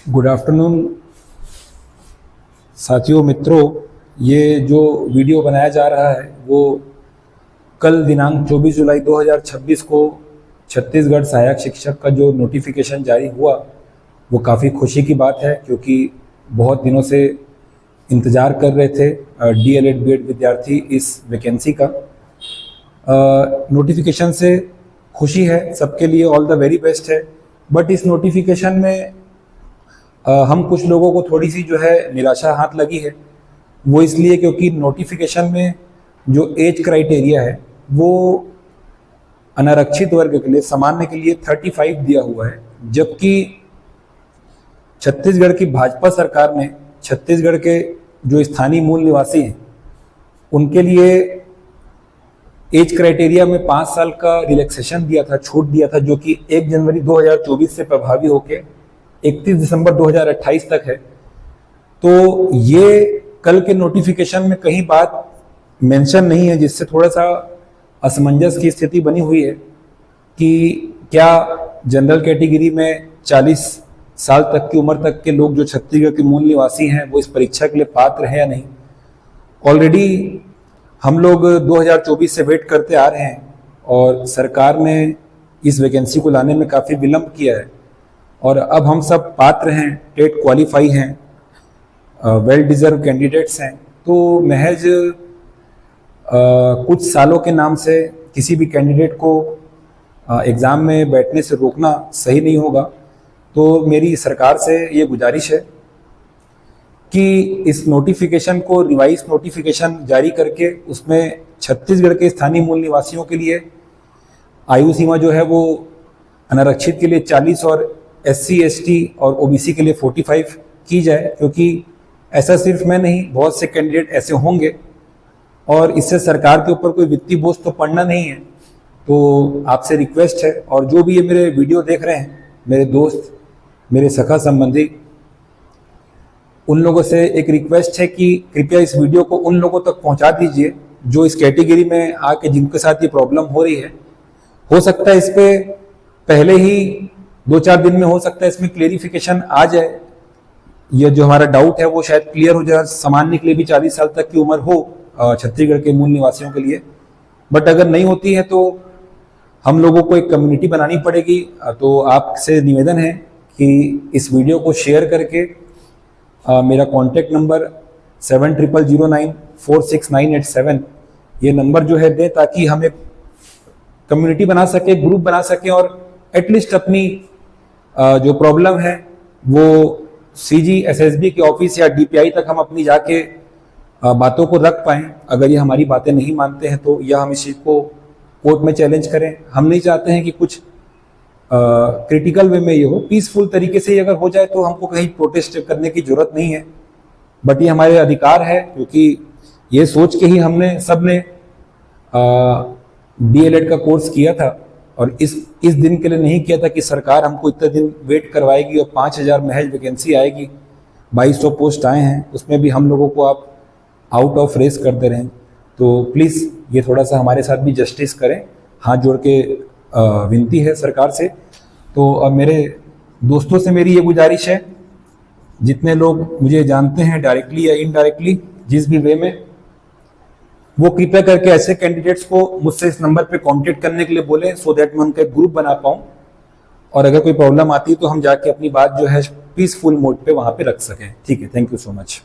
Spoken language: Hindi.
गुड आफ्टरनून साथियों, मित्रों। ये जो वीडियो बनाया जा रहा है वो कल दिनांक 24 जुलाई 2026 को छत्तीसगढ़ सहायक शिक्षक का जो नोटिफिकेशन जारी हुआ वो काफ़ी खुशी की बात है, क्योंकि बहुत दिनों से इंतज़ार कर रहे थे डीएलएड बीएड विद्यार्थी इस वैकेंसी का। नोटिफिकेशन से खुशी है, सबके लिए ऑल द वेरी बेस्ट है। बट इस नोटिफिकेशन में हम कुछ लोगों को थोड़ी सी जो है निराशा हाथ लगी है। वो इसलिए क्योंकि नोटिफिकेशन में जो एज क्राइटेरिया है वो अनारक्षित वर्ग के लिए, सामान्य के लिए 35 दिया हुआ है, जबकि छत्तीसगढ़ की भाजपा सरकार ने छत्तीसगढ़ के जो स्थानीय मूल निवासी हैं उनके लिए एज क्राइटेरिया में 5 साल का रिलैक्सेशन दिया था, छूट दिया था, जो कि 1 जनवरी 2024 से प्रभावी होकर 31 दिसंबर 2028 तक है। तो ये कल के नोटिफिकेशन में कहीं बात मेंशन नहीं है, जिससे थोड़ा सा असमंजस की स्थिति बनी हुई है कि क्या जनरल कैटेगरी में 40 साल तक की उम्र तक के लोग जो छत्तीसगढ़ के मूल निवासी हैं वो इस परीक्षा के लिए पात्र हैं या नहीं। ऑलरेडी हम लोग 2024 से वेट करते आ रहे हैं और सरकार ने इस वैकेंसी को लाने में काफ़ी विलंब किया है, और अब हम सब पात्र हैं, टेट क्वालिफाई हैं, वेल डिजर्व कैंडिडेट्स हैं। तो महज कुछ सालों के नाम से किसी भी कैंडिडेट को एग्ज़ाम में बैठने से रोकना सही नहीं होगा। तो मेरी सरकार से ये गुजारिश है कि इस नोटिफिकेशन को रिवाइज नोटिफिकेशन जारी करके उसमें छत्तीसगढ़ के स्थानीय मूल निवासियों के लिए आयु सीमा जो है वो अनारक्षित के लिए 40 और SC ST और OBC के लिए 45 की जाए, क्योंकि ऐसा सिर्फ मैं नहीं, बहुत से कैंडिडेट ऐसे होंगे और इससे सरकार के ऊपर कोई वित्तीय बोझ तो पड़ना नहीं है। तो आपसे रिक्वेस्ट है, और जो भी ये मेरे वीडियो देख रहे हैं, मेरे दोस्त, मेरे सखा संबंधी, उन लोगों से एक रिक्वेस्ट है कि कृपया इस वीडियो को उन लोगों तक पहुंचा दीजिए जो इस कैटेगरी में आके जिनके साथ ये प्रॉब्लम हो रही है। हो सकता है इस पे पहले ही 2-4 दिन में हो सकता है इसमें क्लेरिफिकेशन आ जाए। ये जो हमारा डाउट है वो शायद क्लियर हो जाए। सामान्य के लिए भी 40 साल तक की उम्र हो छत्तीसगढ़ के मूल निवासियों के लिए, बट अगर नहीं होती है तो हम लोगों को एक कम्युनिटी बनानी पड़ेगी। तो आपसे निवेदन है कि इस वीडियो को शेयर करके मेरा कॉन्टैक्ट नंबर 7009046987 ये नंबर जो है दें, ताकि हम एक कम्युनिटी बना सके, ग्रुप बना सके, और एटलीस्ट अपनी जो प्रॉब्लम है वो CG SSB के ऑफिस या DPI तक हम अपनी जाके बातों को रख पाएं। अगर ये हमारी बातें नहीं मानते हैं तो या हम इस चीज़ को कोर्ट में चैलेंज करें। हम नहीं चाहते हैं कि कुछ क्रिटिकल वे में ये हो, पीसफुल तरीके से अगर हो जाए तो हमको कहीं प्रोटेस्ट करने की जरूरत नहीं है। बट ये हमारे अधिकार है, क्योंकि ये सोच के ही हमने सबने DLED का कोर्स किया था, और इस दिन के लिए नहीं किया था कि सरकार हमको इतने दिन वेट करवाएगी और 5000 महज वैकेंसी आएगी। 2200 पोस्ट आए हैं, उसमें भी हम लोगों को आप आउट ऑफ रेस कर दे रहे हैं। तो प्लीज़ ये थोड़ा सा हमारे साथ भी जस्टिस करें, हाथ जोड़ के विनती है सरकार से। तो अब मेरे दोस्तों से मेरी ये गुजारिश है, जितने लोग मुझे जानते हैं डायरेक्टली या इनडायरेक्टली जिस भी वे में, वो कृपया करके ऐसे कैंडिडेट्स को मुझसे इस नंबर पे कांटेक्ट करने के लिए बोलें, सो दैट मैं उनका एक ग्रुप बना पाऊँ, और अगर कोई प्रॉब्लम आती है तो हम जाके अपनी बात जो है पीसफुल मोड पे वहाँ पे रख सकें। ठीक है, थैंक यू सो मच।